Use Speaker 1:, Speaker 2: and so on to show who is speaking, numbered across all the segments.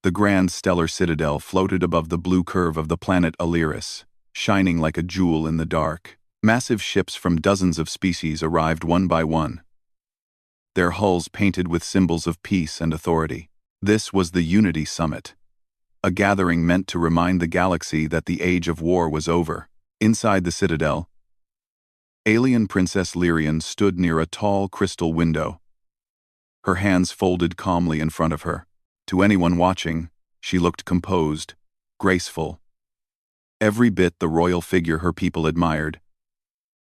Speaker 1: The grand stellar citadel floated above the blue curve of the planet Aliris, shining like a jewel in the dark. Massive ships from dozens of species arrived one by one, their hulls painted with symbols of peace and authority. This was the Unity Summit, a gathering meant to remind the galaxy that the age of war was over. Inside the citadel, alien Princess Lyrian stood near a tall crystal window, her hands folded calmly in front of her. To anyone watching, she looked composed, graceful, every bit the royal figure her people admired.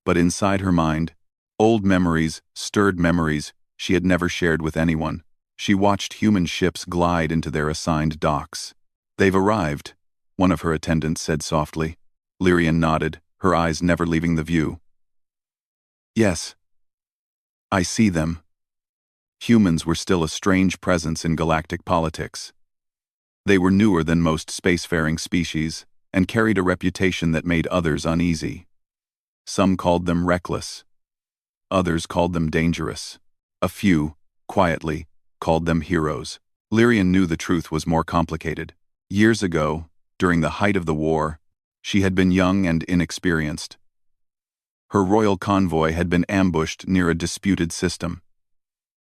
Speaker 1: But inside her mind, old memories stirred memories she had never shared with anyone. She watched human ships glide into their assigned docks. "They've arrived," one of her attendants said softly. Lyrian nodded, her eyes never leaving the view. "Yes, I see them." Humans were still a strange presence in galactic politics. They were newer than most spacefaring species, and carried a reputation that made others uneasy. Some called them reckless. Others called them dangerous. A few, quietly, called them heroes. Lyrian knew the truth was more complicated. Years ago, during the height of the war, she had been young and inexperienced. Her royal convoy had been ambushed near a disputed system.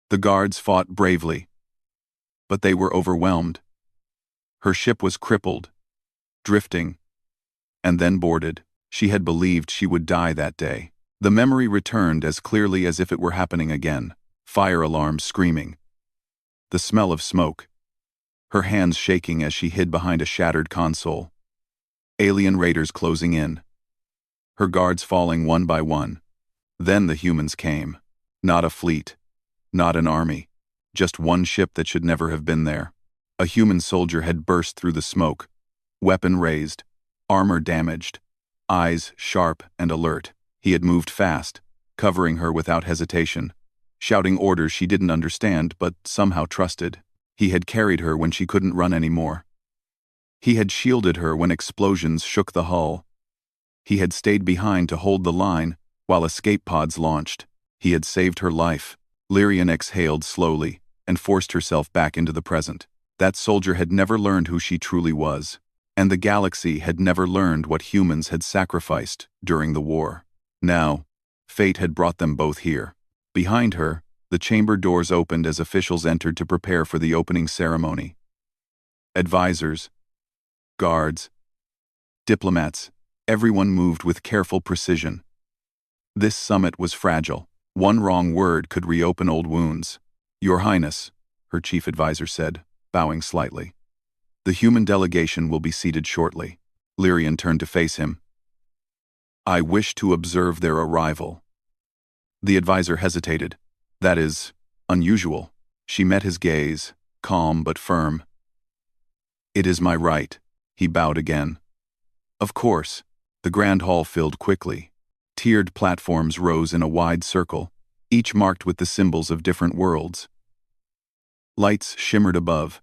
Speaker 1: The guards fought bravely, but they were overwhelmed. Her ship was crippled, drifting, and then boarded. She had believed she would die that day. The memory returned as clearly as if it were happening again. Fire alarms screaming. The smell of smoke. Her hands shaking as she hid behind a shattered console. Alien raiders closing in. Her guards falling one by one. Then the humans came. Not a fleet. Not an army. Just one ship that should never have been there. A human soldier had burst through the smoke. Weapon raised. Armor damaged. Eyes sharp and alert. He had moved fast, covering her without hesitation, shouting orders she didn't understand but somehow trusted. He had carried her when she couldn't run anymore. He had shielded her when explosions shook the hull. He had stayed behind to hold the line while escape pods launched. He had saved her life. Lyrian exhaled slowly and forced herself back into the present. That soldier had never learned who she truly was, and the galaxy had never learned what humans had sacrificed during the war. Now, fate had brought them both here. Behind her, the chamber doors opened as officials entered to prepare for the opening ceremony. Advisors, guards, diplomats, everyone moved with careful precision. This summit was fragile. One wrong word could reopen old wounds. "Your Highness," her chief advisor said, bowing slightly. "The human delegation will be seated shortly." Lyrian turned to face him. "I wish to observe their arrival." The advisor hesitated. "That is unusual." She met his gaze, calm but firm. "It is my right." He bowed again. "Of course." The grand hall filled quickly. Tiered platforms rose in a wide circle, each marked with the symbols of different worlds. Lights shimmered above,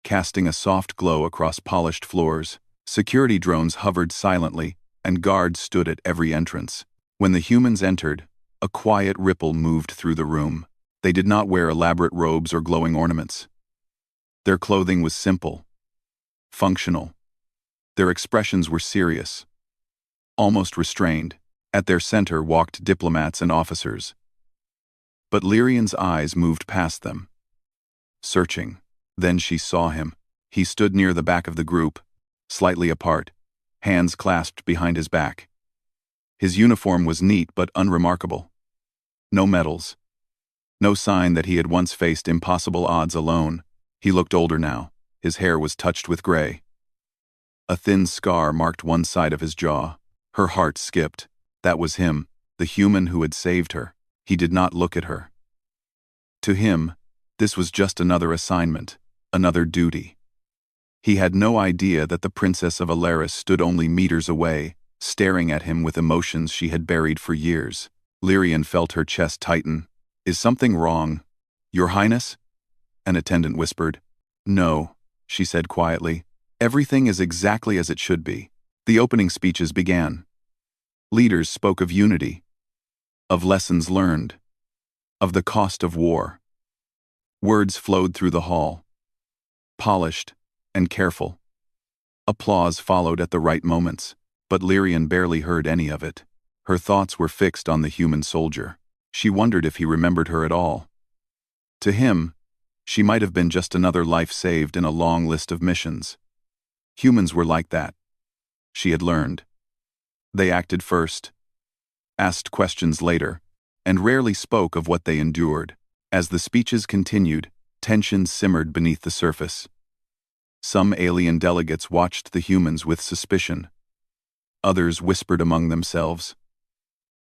Speaker 1: casting a soft glow across polished floors. Security drones hovered silently, and guards stood at every entrance. When the humans entered, a quiet ripple moved through the room. They did not wear elaborate robes or glowing ornaments. Their clothing was simple, functional. Their expressions were serious, almost restrained. At their center walked diplomats and officers. But Lyrian's eyes moved past them, searching. Then she saw him. He stood near the back of the group, slightly apart, hands clasped behind his back. His uniform was neat but unremarkable. No medals. No sign that he had once faced impossible odds alone. He looked older now. His hair was touched with gray. A thin scar marked one side of his jaw. Her heart skipped. That was him, the human who had saved her. He did not look at her. To him, this was just another assignment, another duty. He had no idea that the Princess of Alaris stood only meters away, staring at him with emotions she had buried for years. Lyrian felt her chest tighten. "Is something wrong, Your Highness?" An attendant whispered. "No," she said quietly. "Everything is exactly as it should be." The opening speeches began. Leaders spoke of unity, of lessons learned, of the cost of war. Words flowed through the hall. polished, and careful. Applause followed at the right moments, but Lyrian barely heard any of it. Her thoughts were fixed on the human soldier. She wondered if he remembered her at all. To him, she might have been just another life saved in a long list of missions. Humans were like that. She had learned. They acted first, asked questions later, and rarely spoke of what they endured. As the speeches continued, tensions simmered beneath the surface. Some alien delegates watched the humans with suspicion. Others whispered among themselves.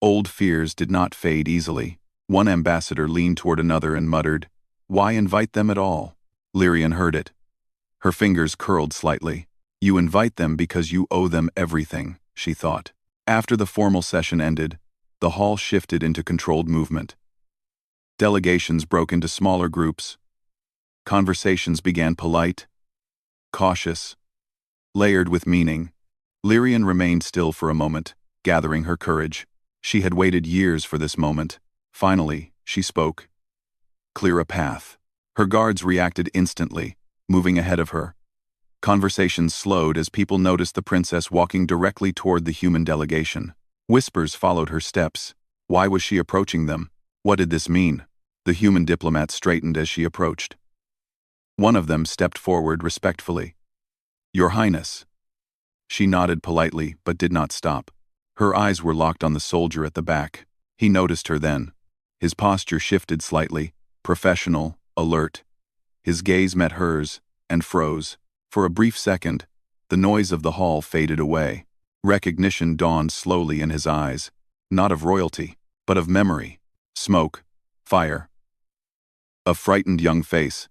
Speaker 1: Old fears did not fade easily. One ambassador leaned toward another and muttered, "Why invite them at all?" Lyrian heard it. Her fingers curled slightly. "You invite them because you owe them everything," she thought. After the formal session ended, the hall shifted into controlled movement. Delegations broke into smaller groups. Conversations began polite, cautious, layered with meaning. Lyrian remained still for a moment, gathering her courage. She had waited years for this moment. Finally, she spoke. "Clear a path." Her guards reacted instantly, moving ahead of her. Conversations slowed as people noticed the princess walking directly toward the human delegation. Whispers followed her steps. Why was she approaching them? What did this mean? The human diplomat straightened as she approached. One of them stepped forward respectfully. "Your Highness." She nodded politely, but did not stop. Her eyes were locked on the soldier at the back. He noticed her then. His posture shifted slightly, professional, alert. His gaze met hers, and froze. For a brief second, the noise of the hall faded away. Recognition dawned slowly in his eyes, not of royalty, but of memory. Smoke, fire. A frightened young face.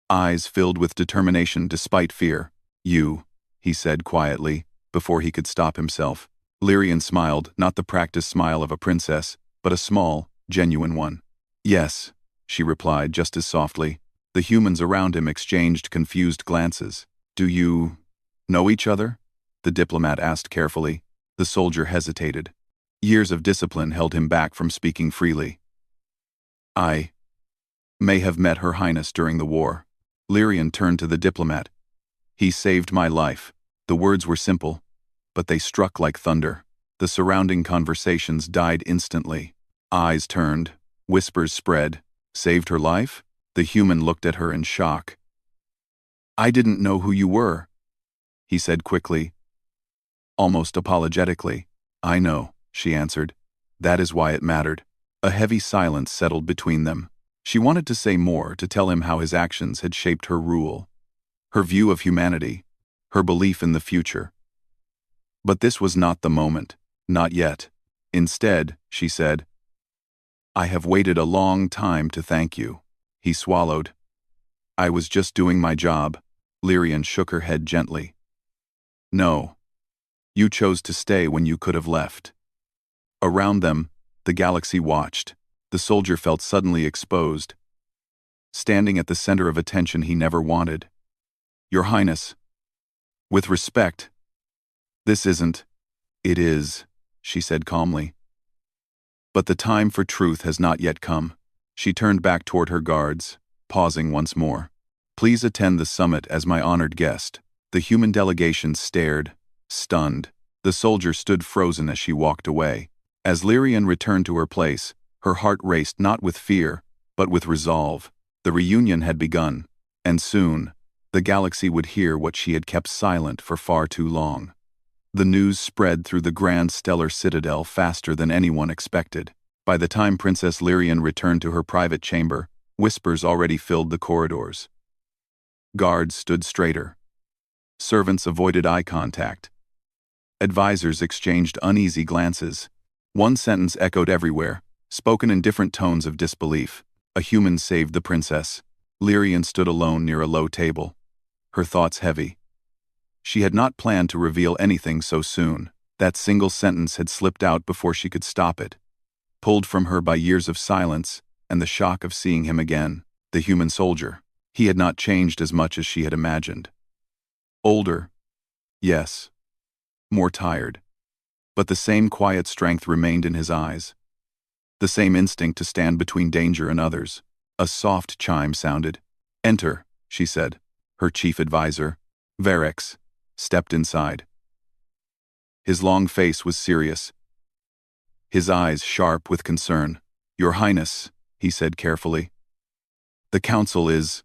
Speaker 1: Eyes filled with determination despite fear. "You," he said quietly, before he could stop himself. Lyrian smiled, not the practiced smile of a princess, but a small, genuine one. "Yes," she replied just as softly. The humans around him exchanged confused glances. "Do you know each other?" the diplomat asked carefully. The soldier hesitated. Years of discipline held him back from speaking freely. "I may have met Her Highness during the war." Lyrian turned to the diplomat. "He saved my life." The words were simple, but they struck like thunder. The surrounding conversations died instantly. Eyes turned, whispers spread. "Saved her life?" The human looked at her in shock. "I didn't know who you were," he said quickly, almost apologetically. "I know," she answered. "That is why it mattered." A heavy silence settled between them. She wanted to say more, to tell him how his actions had shaped her rule, her view of humanity, her belief in the future. But this was not the moment. Not yet. Instead, she said, "I have waited a long time to thank you." He swallowed. "I was just doing my job." Lyrian shook her head gently. "No. You chose to stay when you could have left." Around them, the galaxy watched. The soldier felt suddenly exposed, standing at the center of attention he never wanted. "Your Highness, with respect, this isn't—" "It is," she said calmly. "But the time for truth has not yet come." She turned back toward her guards, pausing once more. "Please attend the summit as my honored guest." The human delegation stared, stunned. The soldier stood frozen as she walked away. As Lyrian returned to her place, her heart raced not with fear, but with resolve. The reunion had begun, and soon, the galaxy would hear what she had kept silent for far too long. The news spread through the grand stellar citadel faster than anyone expected. By the time Princess Lyrian returned to her private chamber, whispers already filled the corridors. Guards stood straighter. Servants avoided eye contact. Advisors exchanged uneasy glances. One sentence echoed everywhere, spoken in different tones of disbelief. "A human saved the princess." Lyrian stood alone near a low table, her thoughts heavy. She had not planned to reveal anything so soon. That single sentence had slipped out before she could stop it, pulled from her by years of silence and the shock of seeing him again, the human soldier. He had not changed as much as she had imagined. Older, yes. More tired. But the same quiet strength remained in his eyes. The same instinct to stand between danger and others. A soft chime sounded. "Enter," she said. Her chief advisor, Varix, stepped inside. His long face was serious, his eyes sharp with concern. "Your Highness," he said carefully. "The council is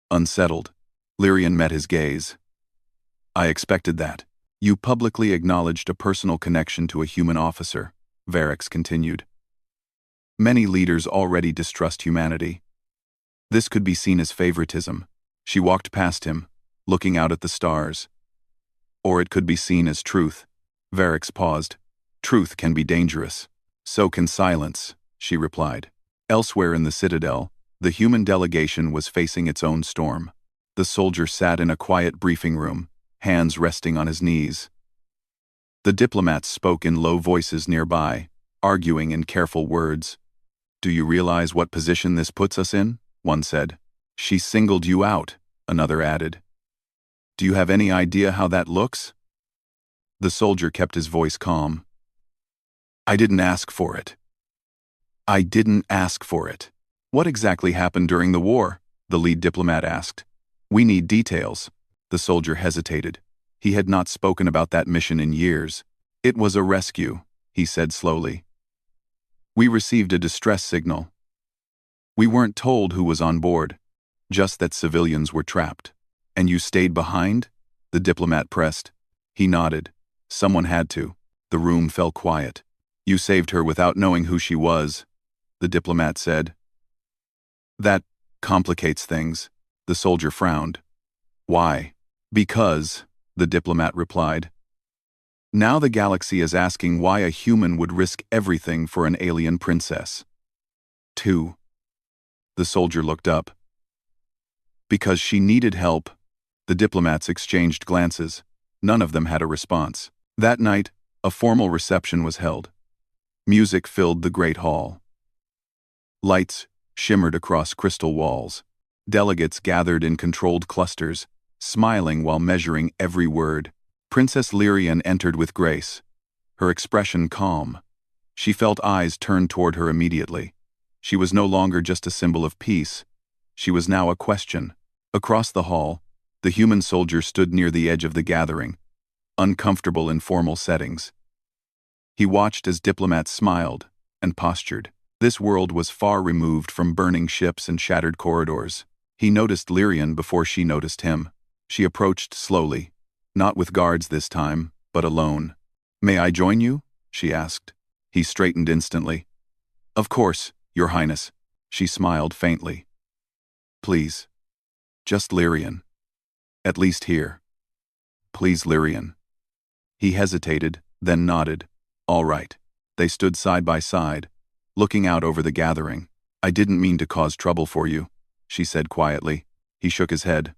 Speaker 1: unsettled." Lyrian met his gaze. "I expected that. You publicly acknowledged a personal connection to a human officer," Varix continued. "Many leaders already distrust humanity. This could be seen as favoritism." She walked past him, looking out at the stars. "Or it could be seen as truth." Varix paused. "Truth can be dangerous. So can silence," she replied. Elsewhere in the citadel, the human delegation was facing its own storm. The soldier sat in a quiet briefing room, hands resting on his knees. The diplomats spoke in low voices nearby, arguing in careful words. "Do you realize what position this puts us in?" one said. "She singled you out," another added. "Do you have any idea how that looks?" The soldier kept his voice calm. "I didn't ask for it. I didn't ask for it." "What exactly happened during the war?" the lead diplomat asked. "We need details." The soldier hesitated. He had not spoken about that mission in years. "It was a rescue," he said slowly. "We received a distress signal. We weren't told who was on board, just that civilians were trapped." "And you stayed behind?" the diplomat pressed. He nodded. "Someone had to." The room fell quiet. "You saved her without knowing who she was," the diplomat said. "That complicates things." The soldier frowned. "Why?" "Because," the diplomat replied. "Now the galaxy is asking why a human would risk everything for an alien princess." 2. The soldier looked up. "Because she needed help." The diplomats exchanged glances. None of them had a response. That night, a formal reception was held. Music filled the great hall. Lights shimmered across crystal walls. Delegates gathered in controlled clusters, smiling while measuring every word. Princess Lyrian entered with grace, her expression calm. She felt eyes turn toward her immediately. She was no longer just a symbol of peace. She was now a question. Across the hall, the human soldier stood near the edge of the gathering, uncomfortable in formal settings. He watched as diplomats smiled and postured. This world was far removed from burning ships and shattered corridors. He noticed Lyrian before she noticed him. She approached slowly, not with guards this time, but alone. "May I join you?" she asked. He straightened instantly. "Of course, Your Highness." She smiled faintly. "Please. Just Lyrian. At least here. Please, Lyrian." He hesitated, then nodded. "All right." They stood side by side, looking out over the gathering. "I didn't mean to cause trouble for you," she said quietly. He shook his head.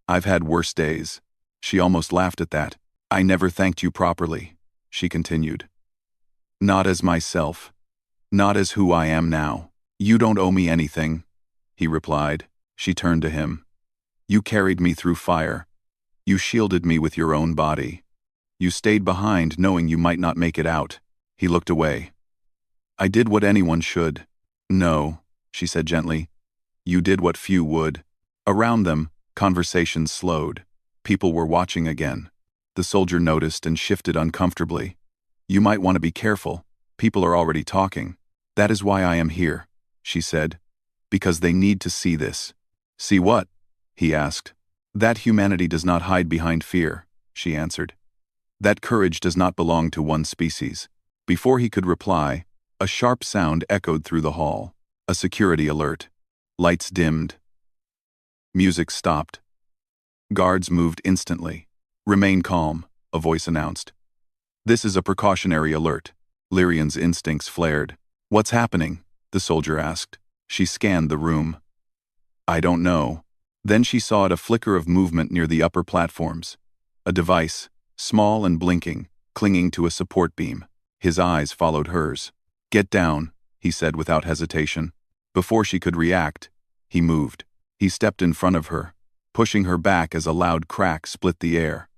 Speaker 1: "I've had worse days." She almost laughed at that. "I never thanked you properly," she continued. "Not as myself. Not as who I am now." "You don't owe me anything," he replied. She turned to him. "You carried me through fire. You shielded me with your own body. You stayed behind knowing you might not make it out." He looked away. "I did what anyone should." "No," she said gently. "You did what few would." Around them, conversations slowed. People were watching again. The soldier noticed and shifted uncomfortably. "You might want to be careful. People are already talking." "That is why I am here," she said. "Because they need to see this." "See what?" he asked. "That humanity does not hide behind fear," she answered. "That courage does not belong to one species." Before he could reply, a sharp sound echoed through the hall. A security alert. Lights dimmed. Music stopped. Guards moved instantly. "Remain calm," a voice announced. "This is a precautionary alert." Lyrian's instincts flared. "What's happening?" the soldier asked. She scanned the room. "I don't know." Then she saw a flicker of movement near the upper platforms. A device, small and blinking, clinging to a support beam. His eyes followed hers. "Get down," he said without hesitation. Before she could react, he moved. He stepped in front of her, pushing her back as a loud crack split the air.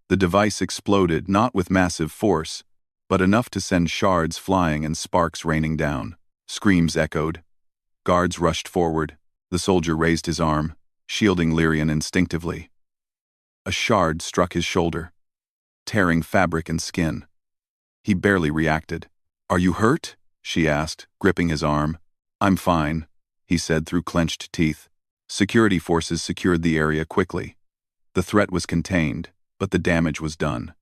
Speaker 1: The device exploded not with massive force, but enough to send shards flying and sparks raining down. Screams echoed. Guards rushed forward. The soldier raised his arm. shielding Lyrian instinctively. A shard struck his shoulder, tearing fabric and skin. He barely reacted. "Are you hurt?" she asked, gripping his arm. "I'm fine," he said through clenched teeth. Security forces secured the area quickly. The threat was contained, but the damage was done.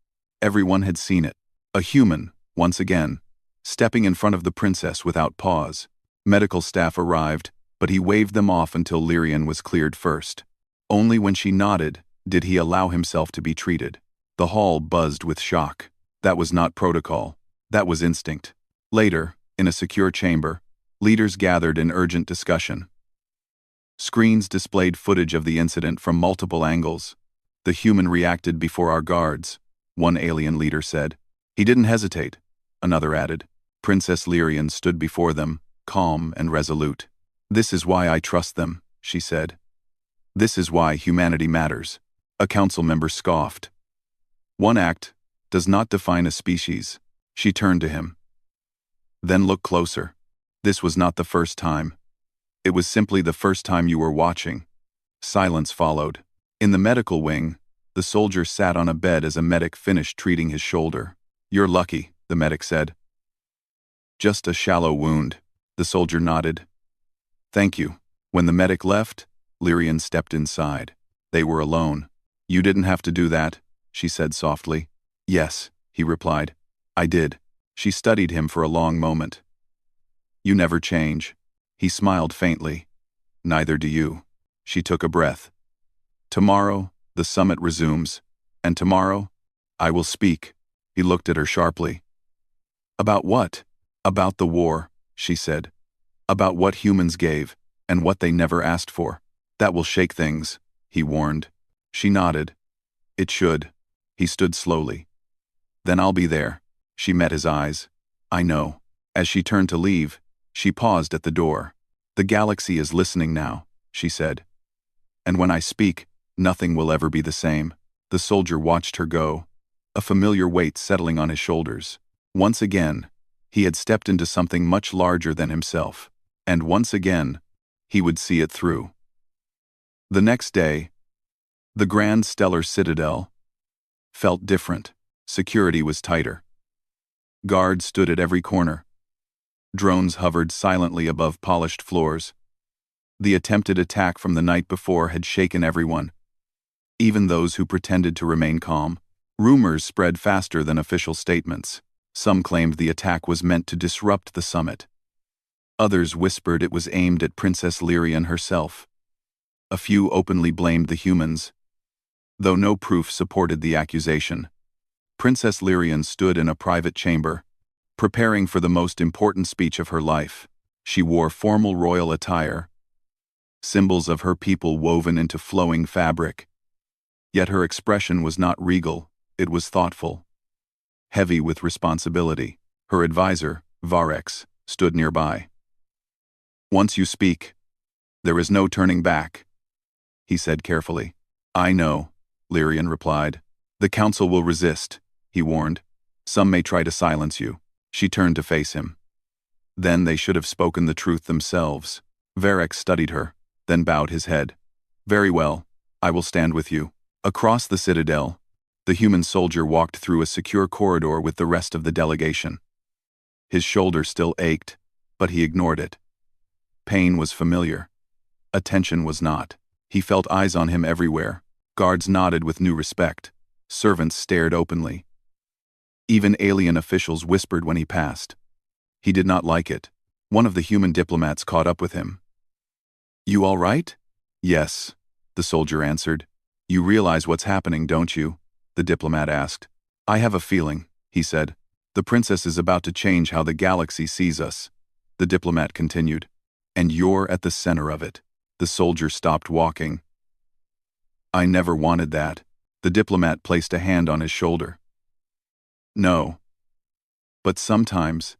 Speaker 1: Everyone had seen it. A human, once again, stepping in front of the princess without pause. Medical staff arrived, but he waved them off until Lyrian was cleared first. Only when she nodded did he allow himself to be treated. The hall buzzed with shock. That was not protocol. That was instinct. Later, in a secure chamber, leaders gathered in urgent discussion. Screens displayed footage of the incident from multiple angles. "The human reacted before our guards," one alien leader said. "He didn't hesitate," another added. Princess Lyrian stood before them, calm and resolute. "This is why I trust them," she said. "This is why humanity matters." A council member scoffed. "One act does not define a species." She turned to him. "Then look closer. This was not the first time. It was simply the first time you were watching." Silence followed. In the medical wing, the soldier sat on a bed as a medic finished treating his shoulder. "You're lucky," the medic said. "Just a shallow wound," the soldier nodded. "Thank you." When the medic left, Lyrian stepped inside. They were alone. "You didn't have to do that," she said softly. "Yes," he replied. "I did." She studied him for a long moment. "You never change." He smiled faintly. "Neither do you." She took a breath. "Tomorrow, the summit resumes. And tomorrow, I will speak." He looked at her sharply. "About what?" "About the war," she said. "About what humans gave, and what they never asked for. That will shake things," he warned. She nodded. "It should." He stood slowly. "Then I'll be there." She met his eyes. "I know." As she turned to leave, she paused at the door. "The galaxy is listening now," she said. "And when I speak, nothing will ever be the same." The soldier watched her go, a familiar weight settling on his shoulders. Once again, he had stepped into something much larger than himself. And once again, he would see it through. The next day, the Grand Stellar Citadel felt different. Security was tighter. Guards stood at every corner. Drones hovered silently above polished floors. The attempted attack from the night before had shaken everyone, even those who pretended to remain calm. Rumors spread faster than official statements. Some claimed the attack was meant to disrupt the summit. Others whispered it was aimed at Princess Lyrian herself. A few openly blamed the humans, though no proof supported the accusation. Princess Lyrian stood in a private chamber, preparing for the most important speech of her life. She wore formal royal attire, symbols of her people woven into flowing fabric. Yet her expression was not regal, it was thoughtful, heavy with responsibility. Her advisor, Orcs, stood nearby. "Once you speak, there is no turning back," he said carefully. "I know," Lyrian replied. "The council will resist," he warned. "Some may try to silence you." She turned to face him. Then they should have spoken the truth themselves. Varek studied her, then bowed his head. "Very well, I will stand with you." Across the citadel, the human soldier walked through a secure corridor with the rest of the delegation. His shoulder still ached, but he ignored it. Pain was familiar. Attention was not. He felt eyes on him everywhere. Guards nodded with new respect. Servants stared openly. Even alien officials whispered when he passed. He did not like it. One of the human diplomats caught up with him. "You all right?" "Yes," the soldier answered. "You realize what's happening, don't you?" the diplomat asked. "I have a feeling," he said. "The princess is about to change how the galaxy sees us," the diplomat continued. "And you're at the center of it." The soldier stopped walking. "I never wanted that." The diplomat placed a hand on his shoulder. "No. But sometimes,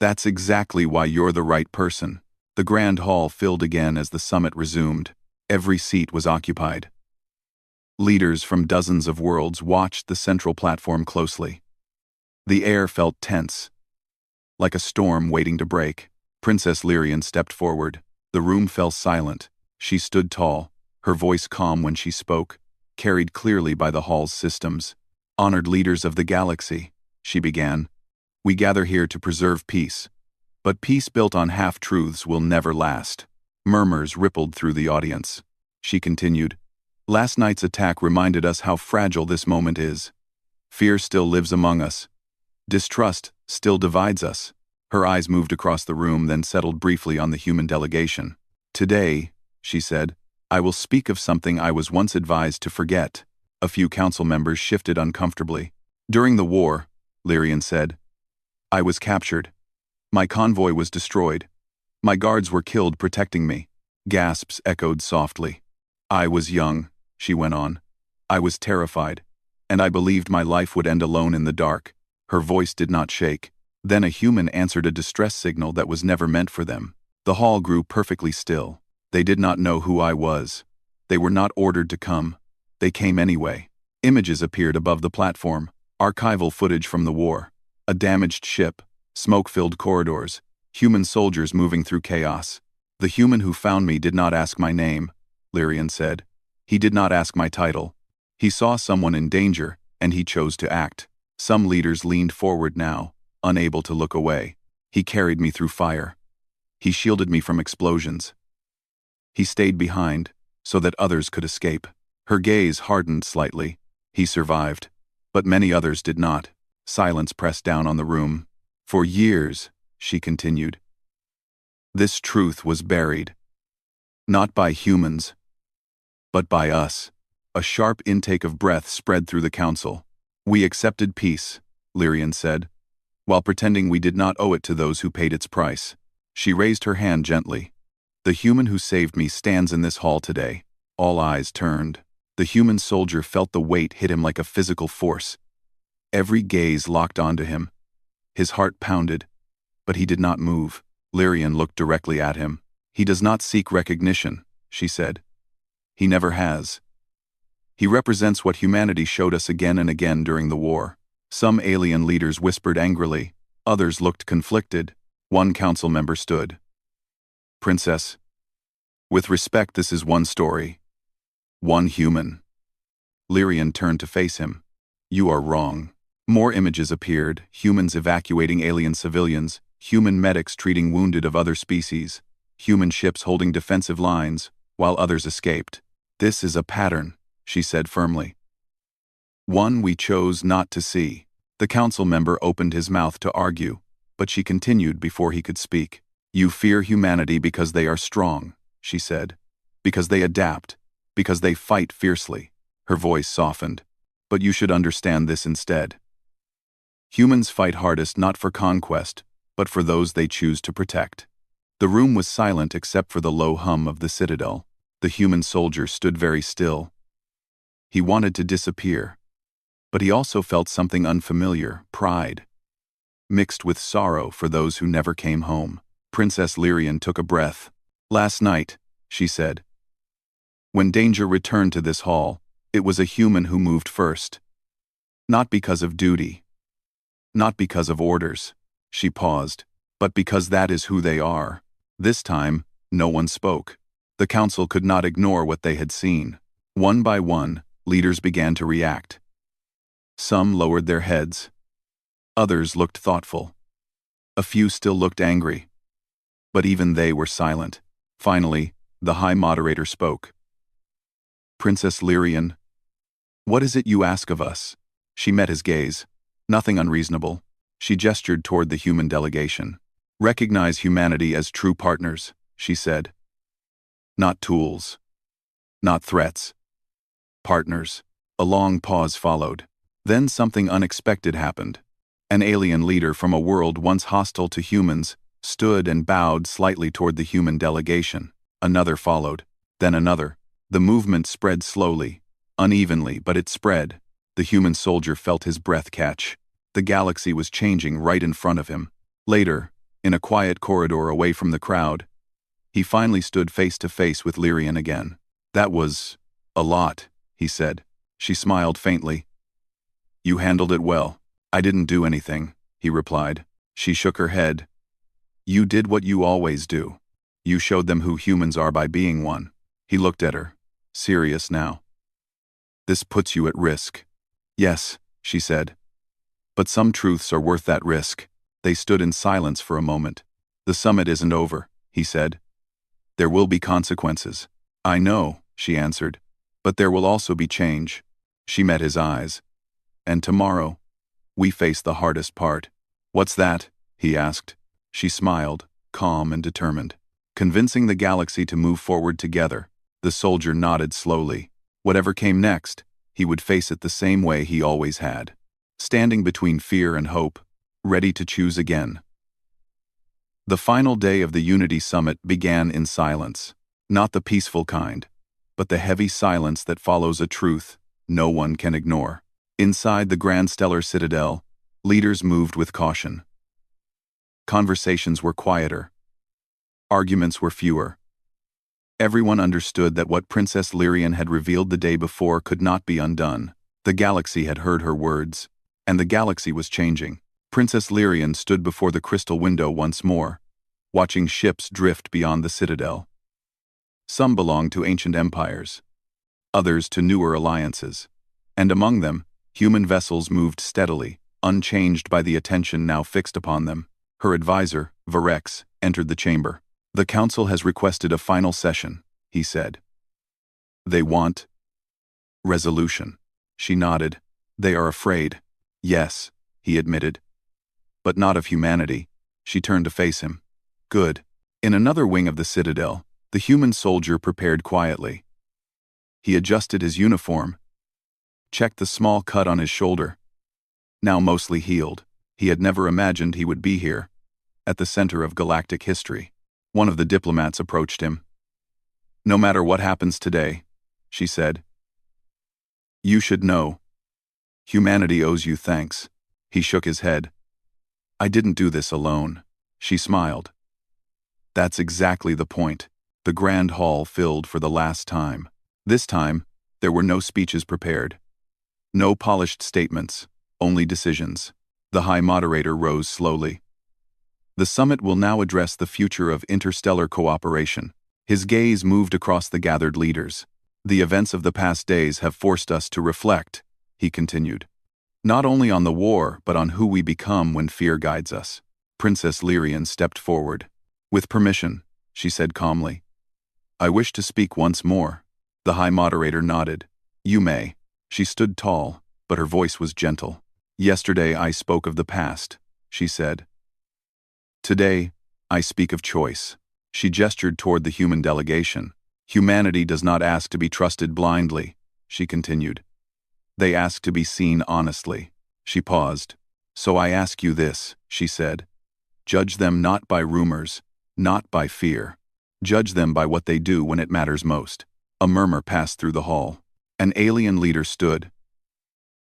Speaker 1: that's exactly why you're the right person." The grand hall filled again as the summit resumed. Every seat was occupied. Leaders from dozens of worlds watched the central platform closely. The air felt tense, like a storm waiting to break. Princess Lyrian stepped forward. The room fell silent. She stood tall, her voice calm when she spoke, carried clearly by the hall's systems. "Honored leaders of the galaxy," she began, "we gather here to preserve peace. But peace built on half-truths will never last." Murmurs rippled through the audience. She continued, "Last night's attack reminded us how fragile this moment is. Fear still lives among us. Distrust still divides us." Her eyes moved across the room, then settled briefly on the human delegation. "Today," she said, "I will speak of something I was once advised to forget." A few council members shifted uncomfortably. "During the war," Lyrian said, "I was captured. My convoy was destroyed. My guards were killed protecting me." Gasps echoed softly. "I was young," she went on. "I was terrified, and I believed my life would end alone in the dark." Her voice did not shake. Then a human answered a distress signal that was never meant for them. The hall grew perfectly still. They did not know who I was. They were not ordered to come. They came anyway. Images appeared above the platform, archival footage from the war. A damaged ship, smoke-filled corridors, human soldiers moving through chaos. "The human who found me did not ask my name," Lyrian said. "He did not ask my title. He saw someone in danger, and he chose to act." Some leaders leaned forward now, unable to look away. "He carried me through fire. He shielded me from explosions. He stayed behind, so that others could escape." Her gaze hardened slightly. "He survived. But many others did not." Silence pressed down on the room. "For years," she continued, "this truth was buried. Not by humans, but by us." A sharp intake of breath spread through the council. "We accepted peace," Lyrian said, "while pretending we did not owe it to those who paid its price." She raised her hand gently. "The human who saved me stands in this hall today." All eyes turned. The human soldier felt the weight hit him like a physical force. Every gaze locked onto him. His heart pounded, but he did not move. Lyrian looked directly at him. "He does not seek recognition," she said. "He never has. He represents what humanity showed us again and again during the war." Some alien leaders whispered angrily. Others looked conflicted. One council member stood. "Princess, with respect, this is one story. One human." Lyrian turned to face him. "You are wrong." More images appeared, humans evacuating alien civilians, human medics treating wounded of other species, human ships holding defensive lines, while others escaped. "This is a pattern," she said firmly. "One we chose not to see." The council member opened his mouth to argue, but she continued before he could speak. "You fear humanity because they are strong," she said. "Because they adapt, because they fight fiercely." Her voice softened. "But you should understand this instead. Humans fight hardest not for conquest, but for those they choose to protect." The room was silent except for the low hum of the citadel. The human soldier stood very still. He wanted to disappear, but he also felt something unfamiliar, pride, mixed with sorrow for those who never came home. Princess Lyrian took a breath. "Last night," she said, "when danger returned to this hall, it was a human who moved first. Not because of duty. Not because of orders." She paused. "But because that is who they are." This time, no one spoke. The council could not ignore what they had seen. One by one, leaders began to react. Some lowered their heads. Others looked thoughtful. A few still looked angry. But even they were silent. Finally, the High Moderator spoke. "Princess Lyrian, what is it you ask of us?" She met his gaze. "Nothing unreasonable." She gestured toward the human delegation. "Recognize humanity as true partners," she said. "Not tools. Not threats. Partners." A long pause followed. Then something unexpected happened. An alien leader from a world once hostile to humans stood and bowed slightly toward the human delegation. Another followed. Then another. The movement spread slowly, unevenly, but it spread. The human soldier felt his breath catch. The galaxy was changing right in front of him. Later, in a quiet corridor away from the crowd, he finally stood face to face with Lyrian again. "That was a lot," he said. She smiled faintly. "You handled it well." "I didn't do anything," he replied. She shook her head. "You did what you always do. You showed them who humans are by being one." He looked at her. serious now. This puts you at risk. Yes, she said. But some truths are worth that risk. They stood in silence for a moment. The summit isn't over, he said. There will be consequences. I know, she answered. But there will also be change. She met his eyes. And tomorrow, we face the hardest part. What's that? He asked. She smiled, calm and determined. Convincing the galaxy to move forward together. The soldier nodded slowly. Whatever came next, he would face it the same way he always had. Standing between fear and hope, ready to choose again. The final day of the Unity Summit began in silence. Not the peaceful kind, but the heavy silence that follows a truth no one can ignore. Inside the Grand Stellar Citadel, leaders moved with caution. Conversations were quieter. Arguments were fewer. Everyone understood that what Princess Lyrian had revealed the day before could not be undone. The galaxy had heard her words, and the galaxy was changing. Princess Lyrian stood before the crystal window once more, watching ships drift beyond the citadel. Some belonged to ancient empires, others to newer alliances, and among them, human vessels moved steadily, unchanged by the attention now fixed upon them. Her advisor, Virex, entered the chamber. The council has requested a final session, he said. They want resolution. She nodded. They are afraid. Yes, he admitted. But not of humanity. She turned to face him. Good. In another wing of the citadel, the human soldier prepared quietly. He adjusted his uniform, checked the small cut on his shoulder. Now mostly healed, he had never imagined he would be here, at the center of galactic history. One of the diplomats approached him. No matter what happens today, she said, you should know. Humanity owes you thanks. He shook his head. I didn't do this alone. She smiled. That's exactly the point. The grand hall filled for the last time. This time, there were no speeches prepared. No polished statements, only decisions. The High Moderator rose slowly. The summit will now address the future of interstellar cooperation. His gaze moved across the gathered leaders. The events of the past days have forced us to reflect, he continued. Not only on the war, but on who we become when fear guides us. Princess Lyrian stepped forward. With permission, she said calmly. I wish to speak once more. The High Moderator nodded. You may. She stood tall, but her voice was gentle. Yesterday I spoke of the past, she said. Today, I speak of choice. She gestured toward the human delegation. Humanity does not ask to be trusted blindly, she continued. They ask to be seen honestly. She paused. So I ask you this, she said. Judge them not by rumors, not by fear. Judge them by what they do when it matters most. A murmur passed through the hall. An alien leader stood.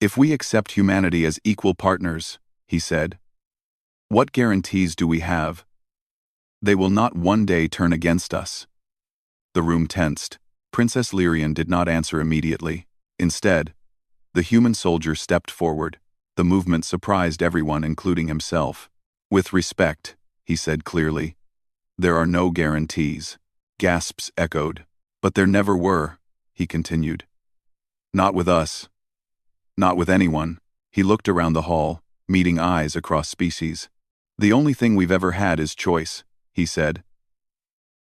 Speaker 1: If we accept humanity as equal partners, he said, what guarantees do we have? They will not one day turn against us. The room tensed. Princess Lyrian did not answer immediately. Instead, the human soldier stepped forward. The movement surprised everyone, including himself. With respect, he said clearly, there are no guarantees. Gasps echoed. But there never were, he continued. Not with us. Not with anyone. He looked around the hall, meeting eyes across species. The only thing we've ever had is choice, he said.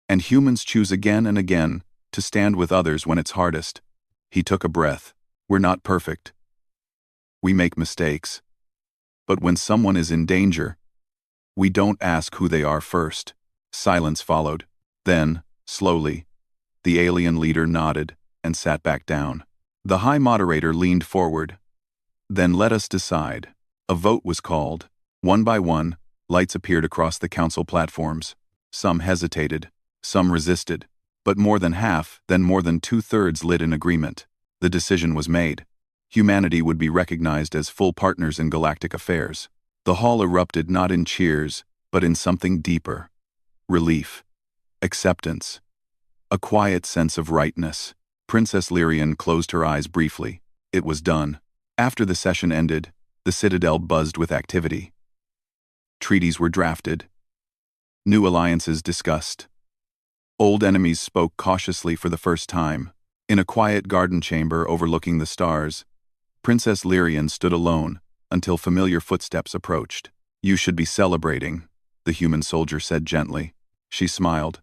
Speaker 1: And humans choose again and again to stand with others when it's hardest. He took a breath. We're not perfect. We make mistakes. But when someone is in danger, we don't ask who they are first. Silence followed. Then, slowly, the alien leader nodded and sat back down. The High Moderator leaned forward. Then let us decide. A vote was called. One by one, lights appeared across the council platforms. Some hesitated, some resisted, but more than half, then more than two-thirds lit in agreement. The decision was made. Humanity would be recognized as full partners in galactic affairs. The hall erupted not in cheers, but in something deeper. Relief. Acceptance. A quiet sense of rightness. Princess Lyrian closed her eyes briefly. It was done. After the session ended, the citadel buzzed with activity. Treaties were drafted. New alliances discussed. Old enemies spoke cautiously for the first time. In a quiet garden chamber overlooking the stars, Princess Lyrian stood alone until familiar footsteps approached. "You should be celebrating," the human soldier said gently. She smiled.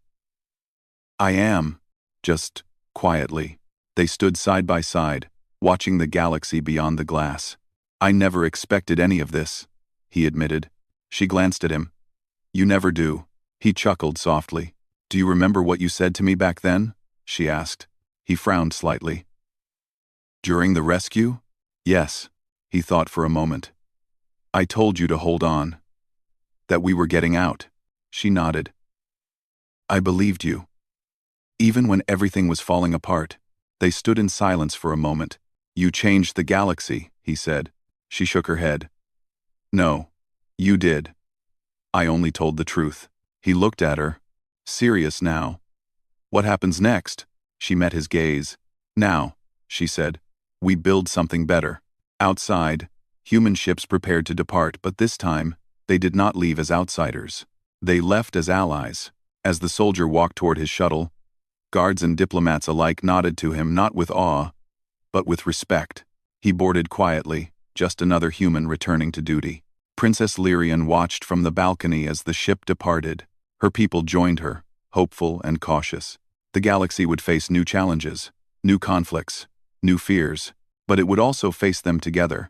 Speaker 1: "I am," just quietly. They stood side by side, watching the galaxy beyond the glass. "I never expected any of this," he admitted. She glanced at him. "You never do." He chuckled softly. "Do you remember what you said to me back then?" she asked. He frowned slightly. "During the rescue?" "Yes." He thought for a moment. "I told you to hold on. That we were getting out." She nodded. "I believed you. Even when everything was falling apart." They stood in silence for a moment. "You changed the galaxy," he said. She shook her head. "No, you did. I only told the truth." He looked at her, serious now. "What happens next?" She met his gaze. "Now," she said, "we build something better." Outside, human ships prepared to depart, but this time, they did not leave as outsiders. They left as allies. As the soldier walked toward his shuttle, guards and diplomats alike nodded to him, not with awe, but with respect. He boarded quietly, just another human returning to duty. Princess Lyrian watched from the balcony as the ship departed. Her people joined her, hopeful and cautious. The galaxy would face new challenges, new conflicts, new fears, but it would also face them together.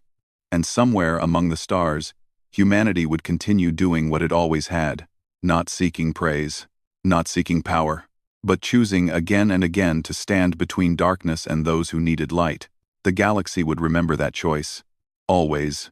Speaker 1: And somewhere among the stars, humanity would continue doing what it always had, not seeking praise, not seeking power, but choosing again and again to stand between darkness and those who needed light. The galaxy would remember that choice. Always.